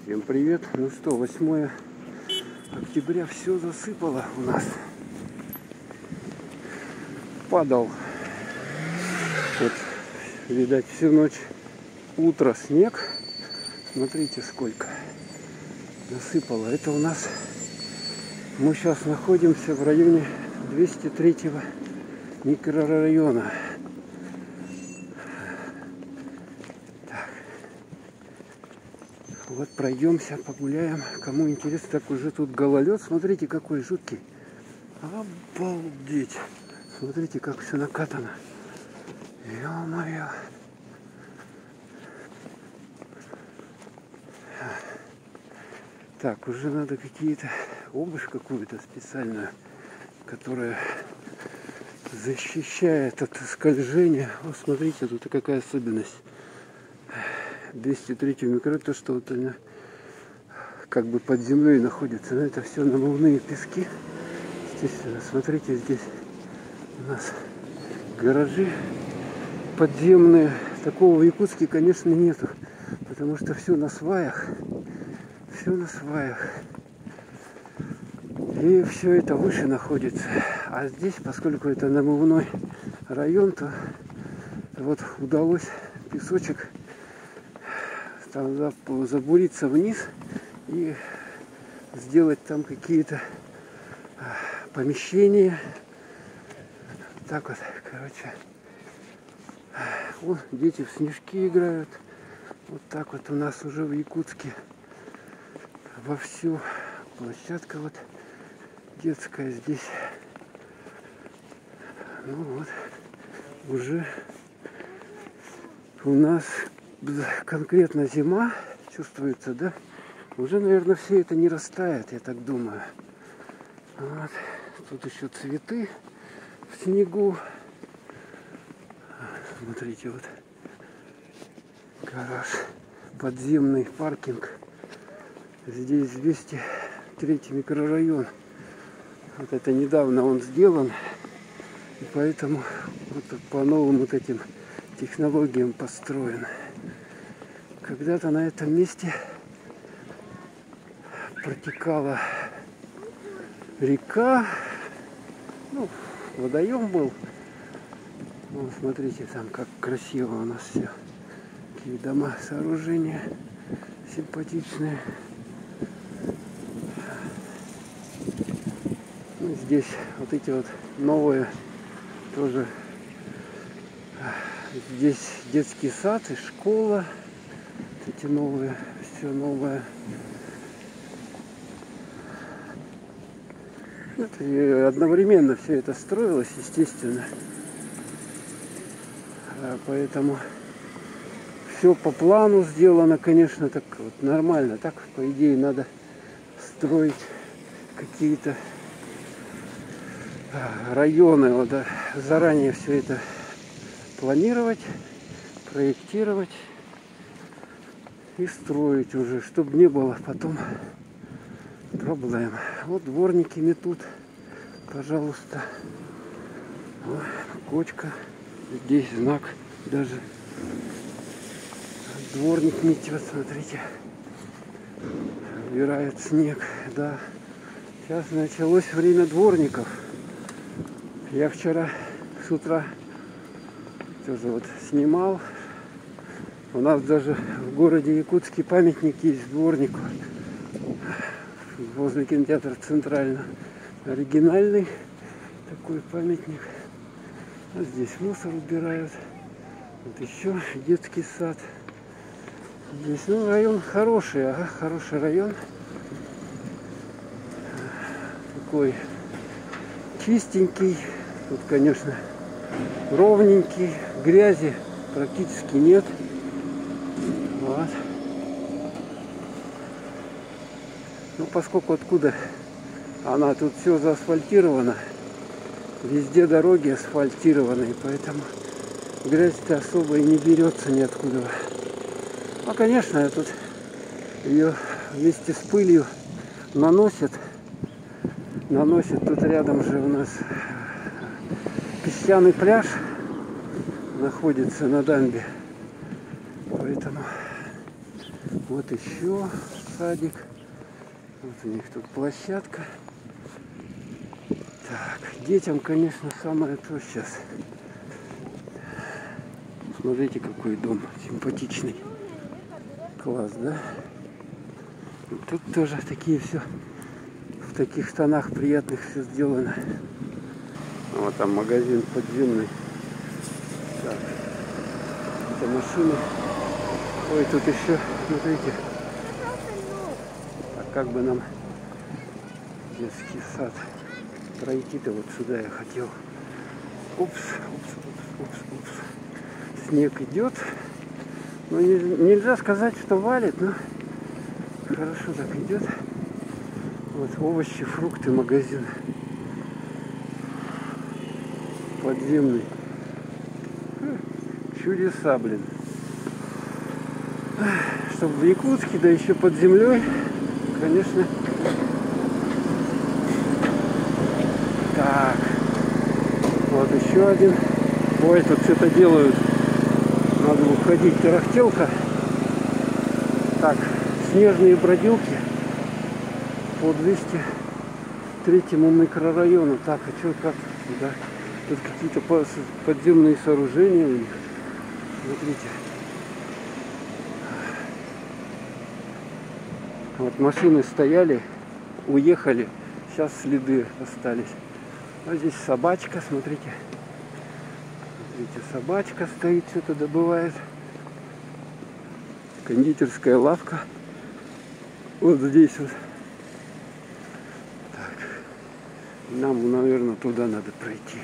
Всем привет! Ну что, 8 октября, все засыпало у нас. Падал, вот, видать, всю ночь, утро снег. Смотрите, сколько насыпало. Это у нас, мы сейчас находимся в районе 203-го микрорайона. Вот пройдемся, погуляем. Кому интересно, так уже тут гололед. Смотрите, какой жуткий. Обалдеть. Смотрите, как все накатано. Ё-моё. Так, уже надо какие-то обувь какую-то специальную, которая защищает от скольжения. Вот смотрите, тут какая особенность. 203 микрорайон, то, что вот они как бы под землей находятся, но это все намывные пески. Естественно, смотрите, здесь у нас гаражи подземные. Такого в Якутске, конечно, нету, потому что все на сваях. Все на сваях. И все это выше находится. А здесь, поскольку это намывной район, то вот удалось песочек там забуриться вниз и сделать там какие-то помещения. Так вот, короче. Вон дети в снежки играют. Вот так вот у нас уже в Якутске вовсю. Площадка вот детская здесь. Ну вот, уже у нас конкретно зима чувствуется, да? Уже, наверное, все это не растает, я так думаю. Вот. Тут еще цветы в снегу. Смотрите, вот гараж, подземный паркинг. Здесь 203 микрорайон. Вот это недавно он сделан. И поэтому вот по новым вот этим технологиям построен. Когда-то на этом месте протекала река, ну, водоем был. Вот, смотрите, там как красиво у нас все. Какие дома, сооружения симпатичные. Ну, здесь вот эти вот новые тоже. Здесь детский сад и школа. Эти новые, все новое. И одновременно все это строилось, естественно. Поэтому все по плану сделано, конечно, так вот нормально. Так, по идее, надо строить какие-то районы, вот, да, заранее все это планировать, проектировать и строить уже, чтобы не было потом проблем. Вот дворники метут, пожалуйста. Вот, кочка. Здесь знак даже. Дворник метет, смотрите. Убирает снег, да. Сейчас началось время дворников. Я вчера с утра тоже вот снимал. У нас даже в городе Якутске памятник есть дворнику возле кинотеатра Центрального. Оригинальный такой памятник. А здесь мусор убирают. Вот еще детский сад. Здесь, ну, район хороший, ага, хороший район. Такой чистенький. Тут, конечно, ровненький. Грязи практически нет. Вот. Ну, поскольку откуда она тут все заасфальтировано, везде дороги асфальтированы, поэтому грязь-то особо и не берется ниоткуда. А, конечно, тут ее вместе с пылью наносят. Тут рядом же у нас песчаный пляж находится на дамбе. Поэтому Вот еще садик. Вот у них тут площадка. Так, детям, конечно, самое то сейчас. Смотрите, какой дом симпатичный. Класс, да? И тут тоже такие все, в таких тонах приятных все сделано. Вот там магазин подземный. Так, это машины. Ой, тут еще, смотрите. А как бы нам детский сад пройти-то вот сюда я хотел. Упс, упс, упс, упс, упс. Снег идет. Ну, нельзя сказать, что валит, но хорошо так идет. Вот овощи, фрукты, магазин. Подземный. Чудеса, блин. Чтобы в Якутске, да еще под землей, конечно. Так. Вот еще один. Ой, тут что-то делают. Надо уходить. Тарахтелка. Так, снежные бродилки по 203-му микрорайону. Так, а что, как? Да. Тут какие-то подземные сооружения у них. Смотрите. Вот машины стояли, уехали. Сейчас следы остались. Вот здесь собачка, смотрите. Смотрите, собачка стоит, что-то добывает. Кондитерская лавка. Вот здесь вот. Так. Нам, наверное, туда надо пройти.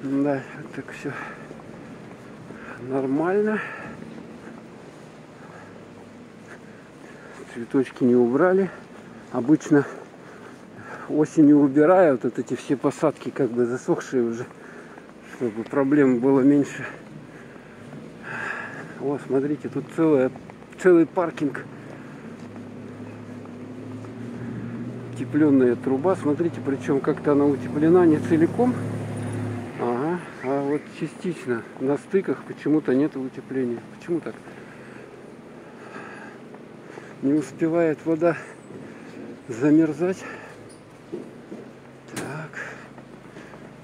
Да, вот так все нормально. Цветочки не убрали. Обычно осенью убирают вот эти все посадки, как бы засохшие уже, чтобы проблем было меньше. Вот, смотрите, тут целый паркинг. Утепленная труба. Смотрите, причем как-то она утеплена не целиком. Ага, а вот частично на стыках почему-то нет утепления. Почему так? Не успевает вода замерзать. Так.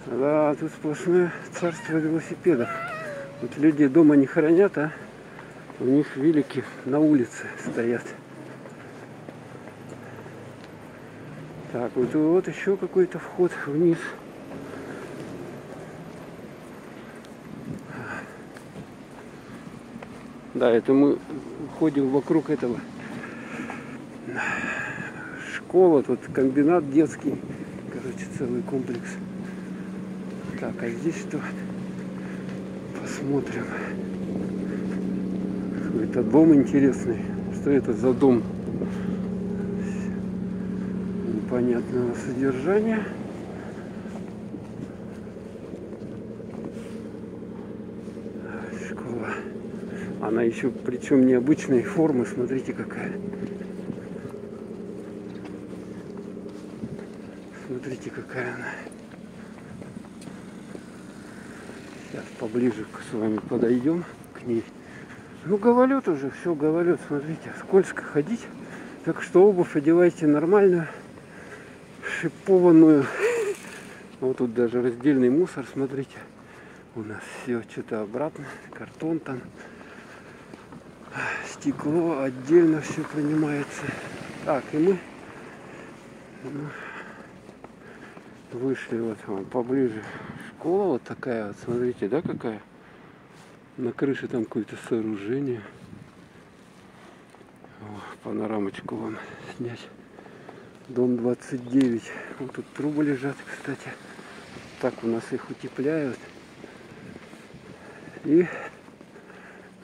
Да, тут сплошное царство велосипедов. Вот люди дома не хранят, а у них велики на улице стоят. Так, вот еще какой-то вход вниз. Да, это мы ходим вокруг этого. Школа, тут комбинат детский. Короче, целый комплекс. Так, а здесь что? Посмотрим. Какой-то дом интересный. Что это за дом? Непонятного содержания. Школа. Она еще, причем необычной формы. Смотрите, какая. Смотрите, какая она. Сейчас поближе с вами подойдем к ней. Ну, гололед уже, все, гололед, смотрите, скользко ходить. Так что обувь одевайте нормальную, шипованную. Вот тут даже раздельный мусор, смотрите. У нас все что-то обратно, картон там, стекло отдельно все принимается. Так, и мы вышли вот поближе. Школа вот такая вот, смотрите, да, какая? На крыше там какое-то сооружение. О, панорамочку вам снять. Дом 29. Вот тут трубы лежат, кстати. Так у нас их утепляют. И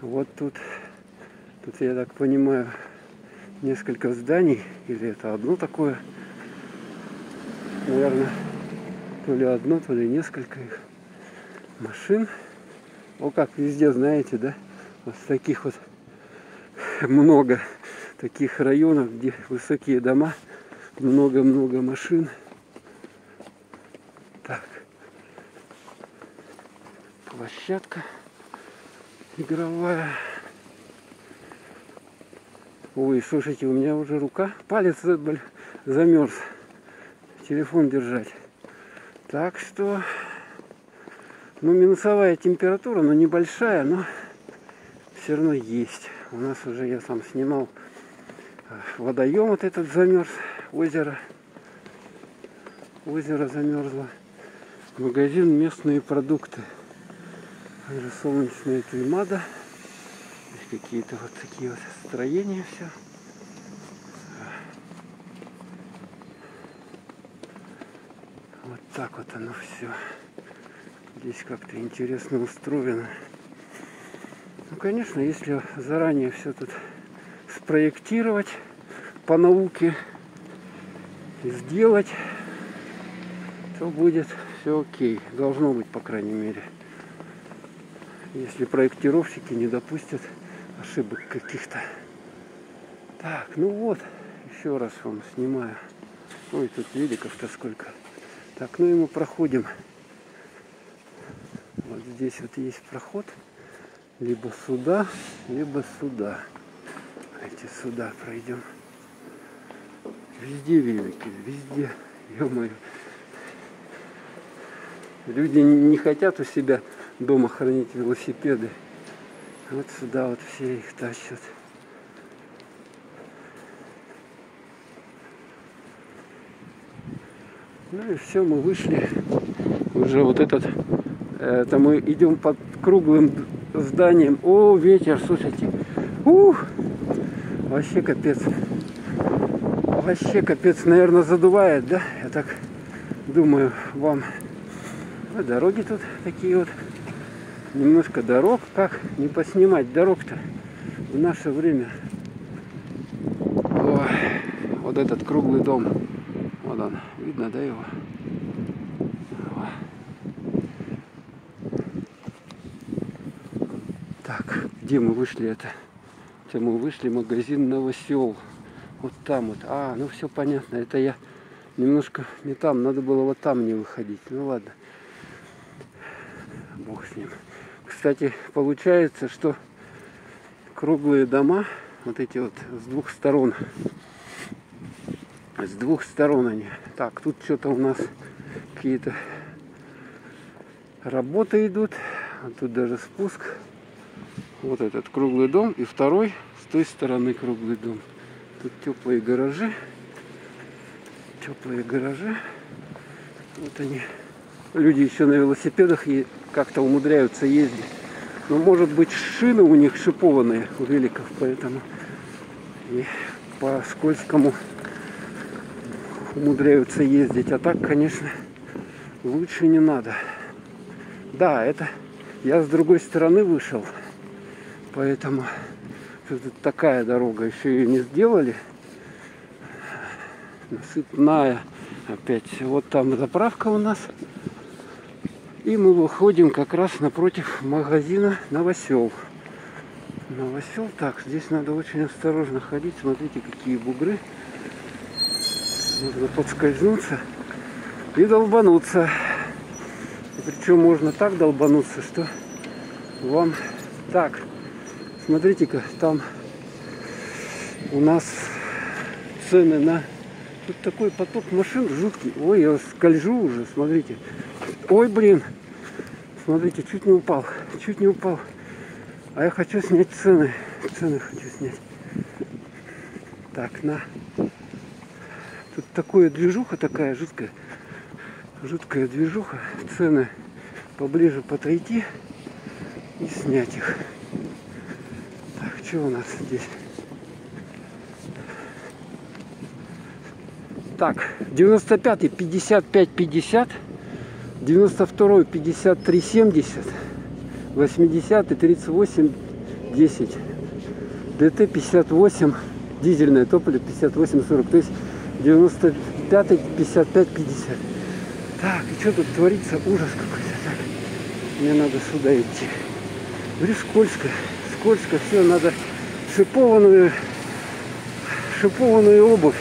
вот тут, я так понимаю, несколько зданий. Или это одно такое. Наверное, то ли одно, то ли несколько их машин. О, как везде, знаете, да? Вот таких вот много таких районов, где высокие дома, много-много машин. Так. Площадка игровая. Ой, слушайте, у меня уже рука, палец замерз. Телефон держать. Так что, ну, минусовая температура, но небольшая, но все равно есть. У нас уже, я сам снимал, водоем вот этот замерз, озеро. Озеро замерзло. Магазин местные продукты. Также солнечная климада. Здесь какие-то вот такие вот строения все. Вот так вот оно все. Здесь как-то интересно устроено. Ну, конечно, если заранее все тут спроектировать по науке, сделать, то будет все окей. Должно быть, по крайней мере. Если проектировщики не допустят ошибок каких-то. Так, ну вот, еще раз вам снимаю. Ой, тут великов-то сколько. Так, ну и мы проходим. Вот здесь вот есть проход. Либо сюда, либо сюда. Давайте сюда пройдем. Везде велики, везде. Ё-моё. Люди не хотят у себя дома хранить велосипеды. Вот сюда вот все их тащат. Ну и все, мы вышли. Уже вот этот, это мы идем под круглым зданием. О, ветер, слушайте. Вообще капец. Вообще капец, наверное, задувает, да? Я так думаю, вам. А дороги тут такие вот. Немножко дорог. Как не поснимать дорог-то в наше время? Ой, вот этот круглый дом. Вот он. Видно, да, его? Так, где мы вышли это? Это мы вышли магазин Новосел. Вот там вот. А, ну все понятно. Это я немножко не там. Надо было вот там не выходить. Ну ладно. Бог с ним. Кстати, получается, что круглые дома, вот эти вот с двух сторон. С двух сторон они. Так, тут что-то у нас какие-то работы идут. А тут даже спуск. Вот этот круглый дом. И второй с той стороны круглый дом. Тут теплые гаражи. Теплые гаражи. Вот они. Люди еще на велосипедах и как-то умудряются ездить. Но может быть шины у них шипованные, у великов, поэтому и по скользкому умудряются ездить. А так, конечно, лучше не надо. Да, это я с другой стороны вышел. Поэтому тут такая дорога. Еще ее не сделали. Насыпная опять. Вот там заправка у нас. И мы выходим как раз напротив магазина Новосел. Новосел. Так, здесь надо очень осторожно ходить. Смотрите, какие бугры. Нужно подскользнуться и долбануться. И причем можно так долбануться, что вам... Так, смотрите-ка, там у нас цены на... Тут такой поток машин жуткий. Ой, я скольжу уже, смотрите. Ой, блин. Смотрите, чуть не упал. Чуть не упал. А я хочу снять цены. Цены хочу снять. Так, на. Тут такая движуха такая жуткая. Жуткая движуха. Цены поближе подойти и снять их. Так, что у нас здесь? Так, 95-й 55-50, 92-й 53-70, 80-й 38-10, ДТ 58, дизельное топливо 58-40, то есть 95-й 55-50. Так, и что тут творится? Ужас какой-то. Так, мне надо сюда идти. Говорю, скользко, скользко, все, надо шипованную обувь.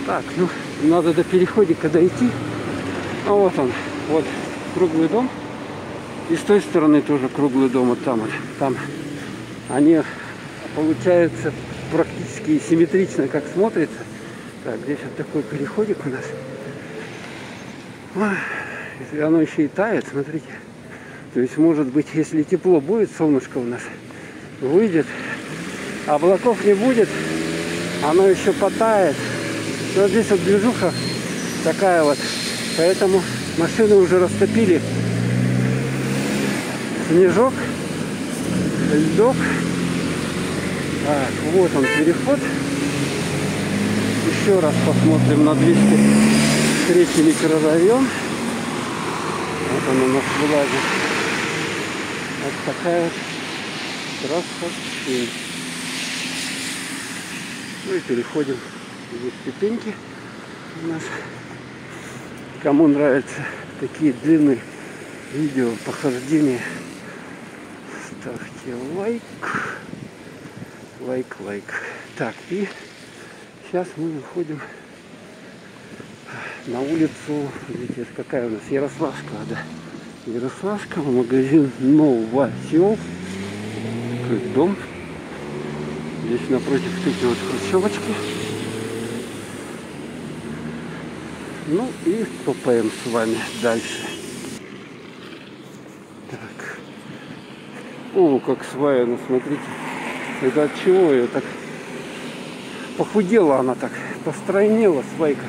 Так, ну, надо до переходика дойти. А вот он, вот круглый дом. И с той стороны тоже круглый дом, вот там вот. Там они получается практически симметрично, как смотрится. Так, здесь вот такой переходик у нас. И оно еще и тает, смотрите. То есть, может быть, если тепло будет, солнышко у нас выйдет, облаков не будет, оно еще потает. Но здесь вот движуха такая вот. Поэтому машины уже растопили снежок, льдок. Так, вот он переход. Еще раз посмотрим на 203 микрорайон. Вот он у нас вылазит. Вот такая вот красота. Ну и переходим. Здесь ступеньки у нас. Кому нравятся такие длинные видео похождения, ставьте лайк. Лайк. Так, и сейчас мы выходим на улицу. Видите, какая у нас Ярославская, да. Ярославская, магазин Новосел. Такой дом. Здесь напротив такие вот хрущевочки. Ну и топаем с вами дальше. Так. О, как сваяно, смотрите. Это от чего ее так похудела она так, постройнела свайка.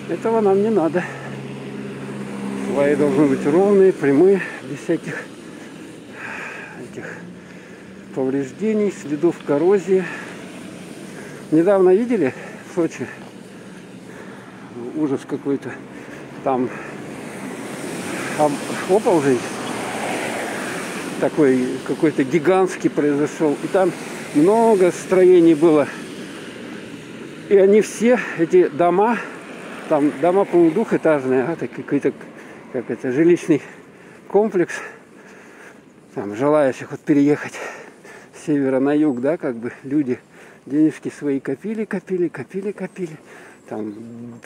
Этого нам не надо. Сваи должны быть ровные, прямые, без всяких этих повреждений, следов коррозии. Недавно видели в Сочи? Ужас какой-то. Там оползень такой какой-то гигантский произошел. И там много строений было. И они все, эти дома, там дома, по-моему, двухэтажные, это какой-то, как это, жилищный комплекс. Там желающих вот переехать с севера на юг, да, как бы люди денежки свои копили. Там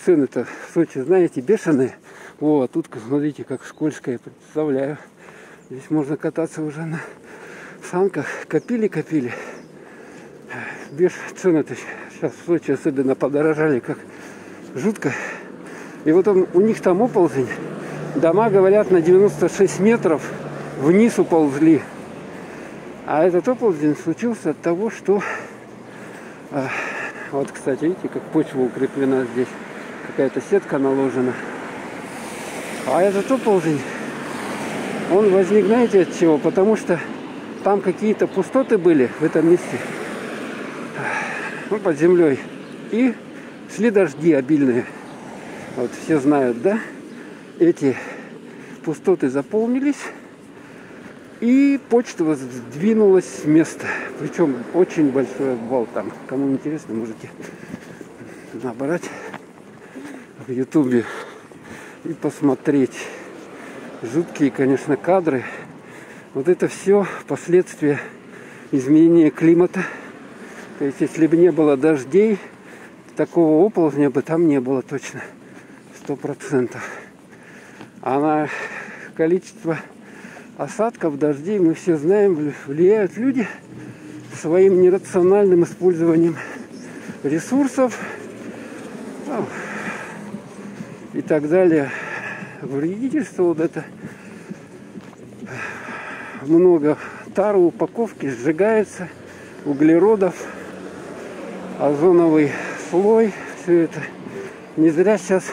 цены-то в Сочи, знаете, бешеные. Вот, тут, смотрите, как скользко, я представляю. Здесь можно кататься уже на санках. Копили. Цены-то сейчас в Сочи особенно подорожали, как жутко. И вот у них там оползень. Дома, говорят, на 96 метров вниз уползли. А этот оползень случился от того, что... Вот, кстати, видите, как почва укреплена здесь. Какая-то сетка наложена. А этот оползень, он возник, знаете, от чего? Потому что там какие-то пустоты были в этом месте. Ну, под землей. И шли дожди обильные. Вот, все знают, да? Эти пустоты заполнились. И почта сдвинулась с места. Причем очень большой обвал там. Кому интересно, можете набрать в Ютубе и посмотреть. Жуткие, конечно, кадры. Вот это все последствия изменения климата. То есть, если бы не было дождей, такого оползня бы там не было точно. 100%. А на количество осадков, дождей, мы все знаем, влияют люди своим нерациональным использованием ресурсов и так далее. Вредительство вот это. Много тары, упаковки сжигается, углеродов, озоновый слой, все это. Не зря сейчас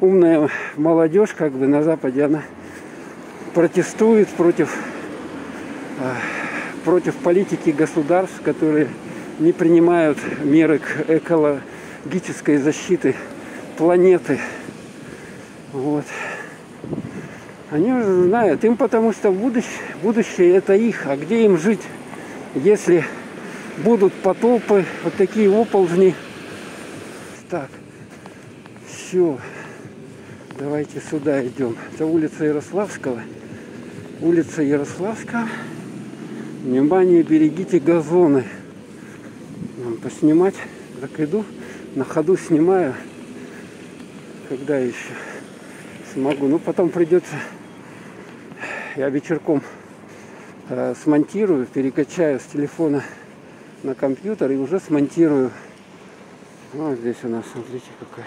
умная молодежь, как бы на Западе, она протестует против политики государств, которые не принимают меры к экологической защите планеты. Вот. Они уже знают, им потому что будущее это их, а где им жить, если будут потопы, вот такие оползни. Так, все, давайте сюда идем. Это улица Ярославского. Улица Ярославская. Внимание, берегите газоны. Нам поснимать. Так иду, на ходу снимаю. Когда еще смогу. Ну, потом придется, я вечерком смонтирую, перекачаю с телефона на компьютер и уже смонтирую. Вот здесь у нас, смотрите, какая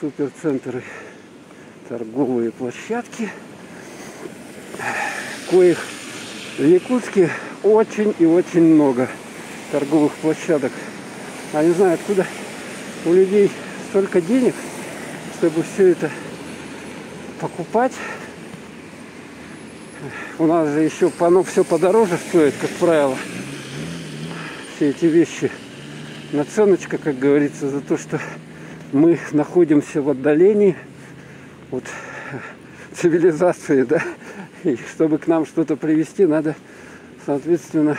суперцентры, торговые площадки, коих в Якутске очень и очень много торговых площадок. А не знаю, откуда у людей столько денег, чтобы все это покупать. У нас же еще все подороже стоит, как правило. Все эти вещи. Наценочка, как говорится, за то, что мы находимся в отдалении от цивилизации, да. И чтобы к нам что-то привезти, надо, соответственно,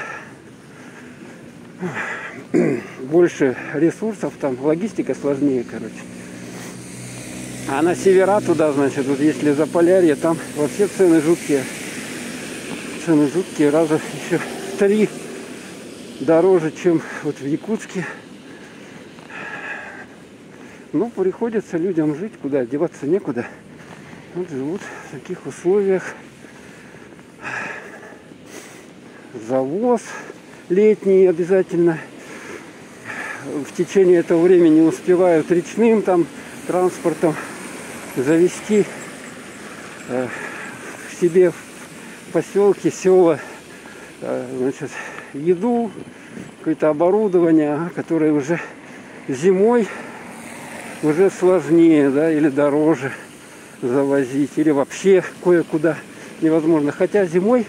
больше ресурсов, там логистика сложнее, короче. А на севера туда, значит, вот если Заполярье, там вообще цены жуткие. Цены жуткие, раза еще в 3 дороже, чем вот в Якутске. Ну, приходится людям жить, куда деваться некуда. Вот живут в таких условиях. Завоз летний обязательно. В течение этого времени успевают речным там транспортом завести в себе в поселке, села, значит, еду, какое-то оборудование, которое уже зимой уже сложнее, да, или дороже завозить, или вообще кое-куда невозможно. Хотя зимой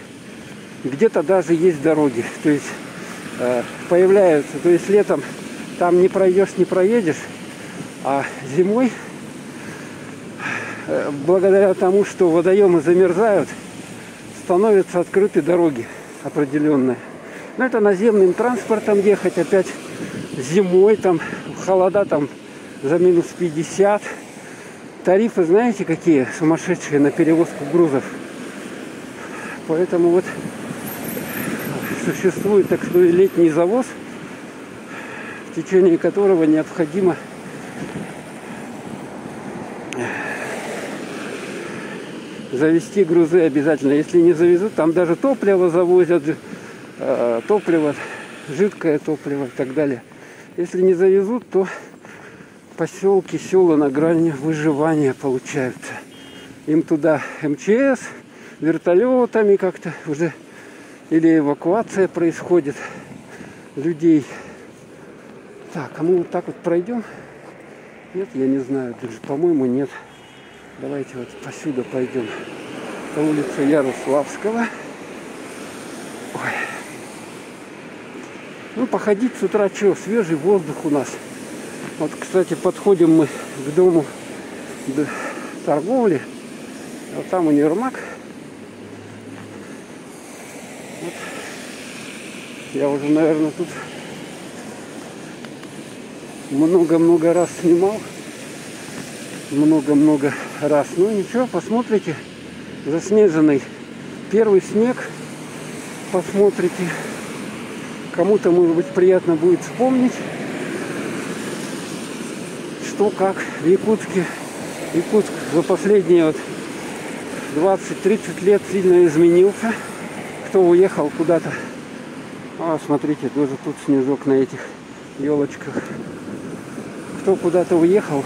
где-то даже есть дороги, то есть появляются, то есть летом там не пройдешь, не проедешь, а зимой, благодаря тому, что водоемы замерзают, становятся открыты дороги определенные. Но это наземным транспортом ехать опять зимой, там холода там за минус 50. Тарифы, знаете, какие сумасшедшие на перевозку грузов. Поэтому вот существует, так сказать, летний завоз, в течение которого необходимо завести грузы обязательно. Если не завезут, там даже топливо завозят, топливо, жидкое топливо и так далее. Если не завезут, то поселки, села на грани выживания получаются. Им туда МЧС, вертолетами как-то уже, или эвакуация происходит людей. Так, а мы вот так вот пройдем? Нет, я не знаю, даже, по-моему, нет. Давайте вот посюда пойдем. По улице Ярославского. Ой. Ну, походить с утра, что, свежий воздух у нас. Вот, кстати, подходим мы к дому торговли. Вот там универмаг. Вот. Я уже, наверное, тут много-много раз снимал. Много-много раз. Ну ничего, посмотрите. Заснеженный первый снег. Посмотрите. Кому-то, может быть, приятно будет вспомнить, что как в Якутске. Якутск за последние вот 20-30 лет сильно изменился. Кто уехал куда-то. А, смотрите, тоже тут снежок на этих елочках. Кто куда-то уехал,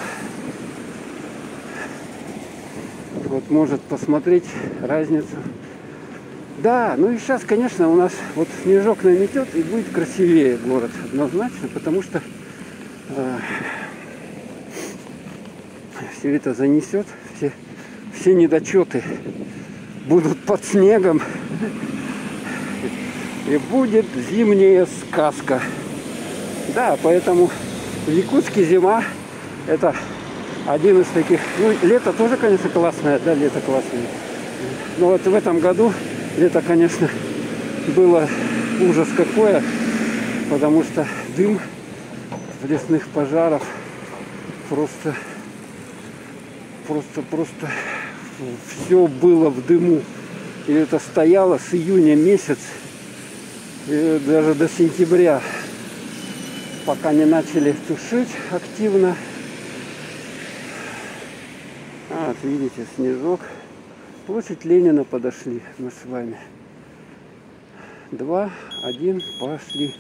вот может посмотреть разницу. Да, ну и сейчас, конечно, у нас вот снежок наметет и будет красивее город однозначно, потому что все это занесет, все недочеты будут под снегом, и будет зимняя сказка. Да, поэтому в Якутске зима это один из таких. Ну, лето тоже, конечно, классное, да, лето классное. Но вот в этом году лето, конечно, было ужас какое, потому что дым лесных пожаров просто все было в дыму. И это стояло с июня месяц и даже до сентября, пока не начали тушить активно. Вот видите, снежок. Площадь Ленина подошли мы с вами. 2, 1, пошли.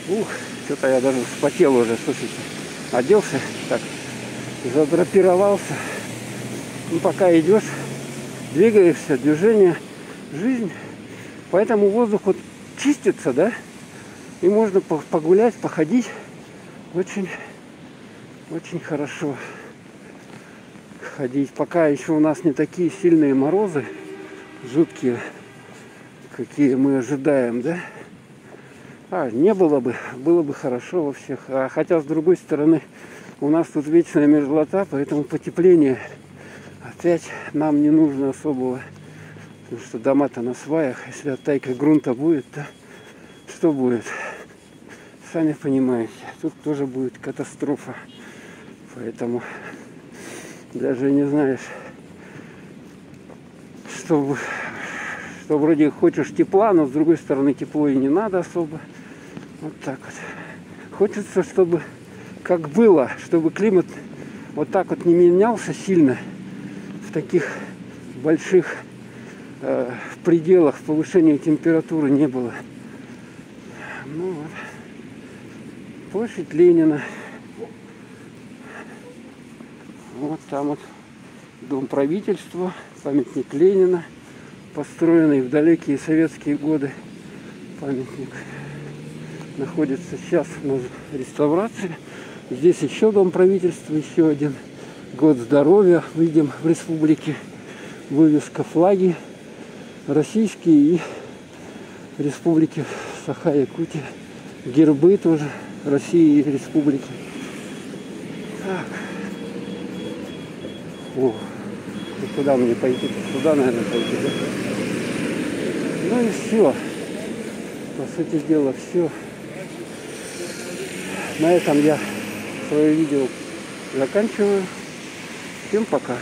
Ух, что-то я даже вспотел уже, слушайте. Оделся, так, задрапировался. И пока идешь, двигаешься, движение, жизнь. Поэтому воздух вот чистится, да? И можно погулять, походить. Очень, очень хорошо ходить. Пока еще у нас не такие сильные морозы, жуткие, какие мы ожидаем, да? Не было бы хорошо во всех. Хотя, с другой стороны, у нас тут вечная мерзлота, поэтому потепление опять нам не нужно особого. Потому что дома-то на сваях. Если оттайка грунта будет, то что будет? Сами понимаете, тут тоже будет катастрофа. Поэтому даже не знаешь, что вроде хочешь тепла, но с другой стороны тепло и не надо особо. Вот так вот. Хочется, чтобы как было, чтобы климат вот так вот не менялся сильно в таких больших пределах повышения температуры не было. Ну вот. Площадь Ленина. Вот там вот дом правительства, памятник Ленина, построенный в далекие советские годы. Памятник находится сейчас на реставрации. Здесь еще дом правительства, еще один. Год здоровья. Видим в республике вывеска, флаги российские и республики Саха-Якутия. Гербы тоже России и республики. Так. О, и куда мне пойти? Сюда, наверное, пойти. Да? Ну и все. По сути дела, все. На этом я свое видео заканчиваю. Всем пока.